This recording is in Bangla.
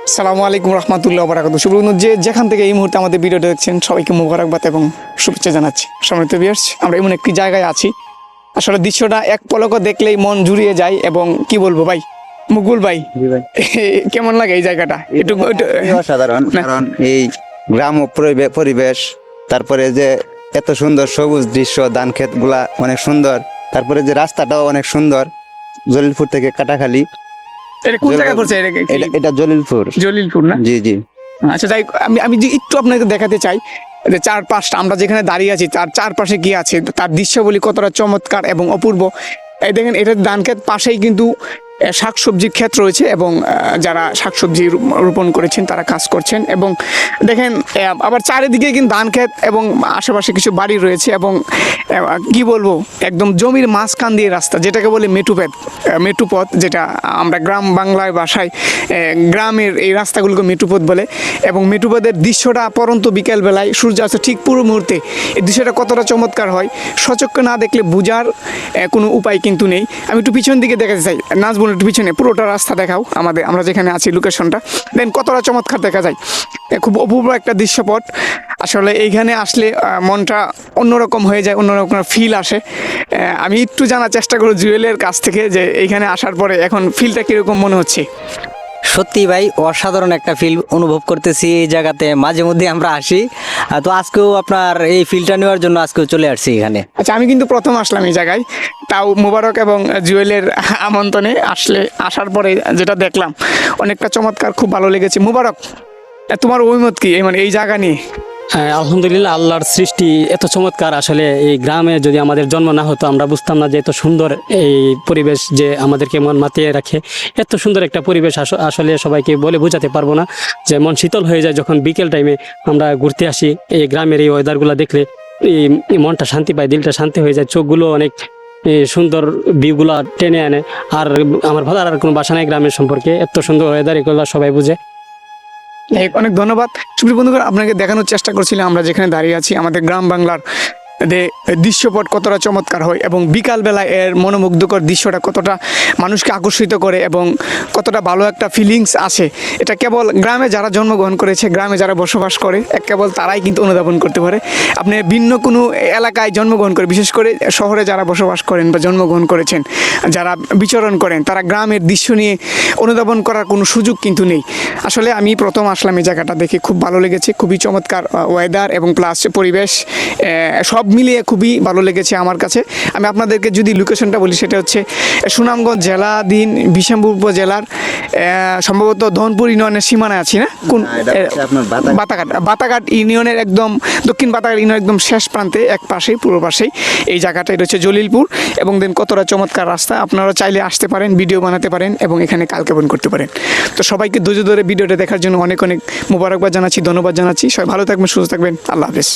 আসসালামু আলাইকুম রহমতুল্লাহ বারাকাতুহু। শুভবন্ধু যে যেখান থেকে এই মুহূর্তে আমাদের ভিডিওটা দেখছেন সবাইকে মোবারকবাদ এবং শুভেচ্ছা জানাচ্ছি। সম্মানিত ভিউয়ার্স, আমরা এমন একটি জায়গায় আছি, আসলে দৃশ্যটা এক পলকে দেখলেই মন জুড়িয়ে যায়। এবং কি বলবো ভাই, মুকুল ভাই, কেমন লাগে এই জায়গাটা? একটু অসাধারণ, কারণ এই গ্রাম ও পরিবেশ, তারপরে যে এত সুন্দর সবুজ দৃশ্য, ধান ক্ষেত গুলা অনেক সুন্দর, তারপরে যে রাস্তাটাও অনেক সুন্দর। জলিলপুর থেকে কাটাখালী। এটা কোন জায়গায় পড়ছে? এটা জলিলপুর। জলিলপুর না? জি জি। আচ্ছা, যাই আমি আমি যে একটু আপনাকে দেখাতে চাই যে চারপাশটা, আমরা যেখানে দাঁড়িয়ে আছি তার চারপাশে কি আছে, তার দৃশ্যগুলি কতটা চমৎকার এবং অপূর্ব। এই দেখেন, এটা ধান ক্ষেত, পাশেই কিন্তু শাকসবজির ক্ষেত রয়েছে এবং যারা শাকসবজি রোপণ করেছেন তারা কাজ করছেন। এবং দেখেন আবার চারিদিকে কিন্তু ধান ক্ষেত এবং আশেপাশে কিছু বাড়ি রয়েছে। এবং কি বলবো, একদম জমির মাঝখান দিয়ে রাস্তা, যেটাকে বলে মেটুপথ, যেটা আমরা গ্রাম বাংলায় ভাষায় গ্রামের এই রাস্তাগুলোকে মেটুপথ বলে। এবং মেটুপথের দৃশ্যটা পরন্ত বিকেলবেলায় সূর্যাস্ত ঠিক পুরো মুহূর্তে এই দৃশ্যটা কতটা চমৎকার হয়, সচক্ষে না দেখলে বোঝার কোনো উপায় কিন্তু নেই। আমি একটু পিছন দিকে দেখাতে চাই, নাচবো একটু পিছনে, পুরোটা রাস্তা দেখাও আমরা যেখানে আছি লোকেশনটা, দেন কতটা চমৎকার দেখা যায়। খুব অপূর্ব একটা দৃশ্যপট। আসলে এইখানে আসলে মনটা অন্যরকম হয়ে যায়, অন্যরকম ফিল আসে। আমি একটু জানার চেষ্টা করি জুয়েলের কাছ থেকে যে এইখানে আসার পরে এখন ফিলটা কীরকম মনে হচ্ছে। সত্যি ভাই, অসাধারণ একটা ফিল অনুভব করতেছি এই জায়গাতে। মাঝে মধ্যে আমরা আসি, তো আজকেও আপনার এই ফিলটা নেওয়ার জন্য আজকেও চলে আসছি এখানে। আচ্ছা, আমি কিন্তু প্রথম আসলাম এই জায়গায়, তাও মোবারক এবং জুয়েলের আমন্ত্রণে আসার পরে যেটা দেখলাম অনেকটা চমৎকার, খুব ভালো লেগেছে। মোবারক, তোমার অভিমত কি মানে এই জায়গা নিয়ে? হ্যাঁ, আলহামদুলিল্লাহ, আল্লাহর সৃষ্টি এত চমৎকার। আসলে এই গ্রামে যদি আমাদের জন্ম না হতো আমরা বুঝতাম না যে এত সুন্দর এই পরিবেশ যে আমাদেরকে মন মাতিয়ে রাখে। এত সুন্দর একটা পরিবেশ আসলে সবাইকে বলে বোঝাতে পারবো না, যে মন শীতল হয়ে যায় যখন বিকেল টাইমে আমরা ঘুরতে আসি। এই গ্রামের এই ওয়েদারগুলো দেখলে এই মনটা শান্তি পায়, দিলটা শান্তি হয়ে যায়, চোখগুলো অনেক সুন্দর ভিউগুলো টেনে আনে। আর আমার ভালো আর কোনো বাসা নাই গ্রামের সম্পর্কে, এত সুন্দর ওয়েদার, এগুলো সবাই বুঝে। অনেক ধন্যবাদ। সুপ্রিয় বন্ধুগণ, আপনাকে দেখানোর চেষ্টা করছিলাম আমরা যেখানে দাঁড়িয়ে আছি আমাদের গ্রাম বাংলার দৃশ্যপট কতটা চমৎকার হয় এবং বিকালবেলায় এর মনোমুগ্ধকর দৃশ্যটা কতটা মানুষকে আকর্ষিত করে এবং কতটা ভালো একটা ফিলিংস আসে। এটা কেবল গ্রামে যারা জন্মগ্রহণ করেছে, গ্রামে যারা বসবাস করে, কেবল তারাই কিন্তু অনুধাবন করতে পারে। আপনি ভিন্ন কোনো এলাকায় জন্মগ্রহণ করে, বিশেষ করে শহরে যারা বসবাস করেন বা জন্মগ্রহণ করেছেন, যারা বিচরণ করেন, তারা গ্রামের দৃশ্য নিয়ে অনুধাবন করার কোনো সুযোগ কিন্তু নেই। আসলে আমি প্রথম আসলাম এই জায়গাটা দেখে খুব ভালো লেগেছে, খুবই চমৎকার ওয়েদার এবং প্লাস পরিবেশ, সব মিলিয়ে খুবই ভালো লেগেছে আমার কাছে। আমি আপনাদেরকে যদি লোকেশনটা বলি, সেটা হচ্ছে সুনামগঞ্জ জেলাধীন বিশাম্বর উপজেলার সম্ভবত ধনপুর ইউনিয়নের সীমানায় আছি না? কোন? বাতাঘাট ইউনিয়নের একদম দক্ষিণ বাতাঘাট ইউনিয়নের একদম শেষ প্রান্তে, এক পাশেই, পূর্ব পাশেই এই জায়গাটা। এটা হচ্ছে জলিলপুর। এবং দেন কতটা চমৎকার রাস্তা, আপনারা চাইলে আসতে পারেন, ভিডিও বানাতে পারেন এবং এখানে কালকেপন করতে পারেন। তো সবাইকে ধৈর্য ধরে ভিডিওটা দেখার জন্য অনেক অনেক মোবারকবাদ জানাচ্ছি, ধন্যবাদ জানাচ্ছি। সবাই ভালো থাকবেন, সুস্থ থাকবেন। আল্লাহ হাফেজ।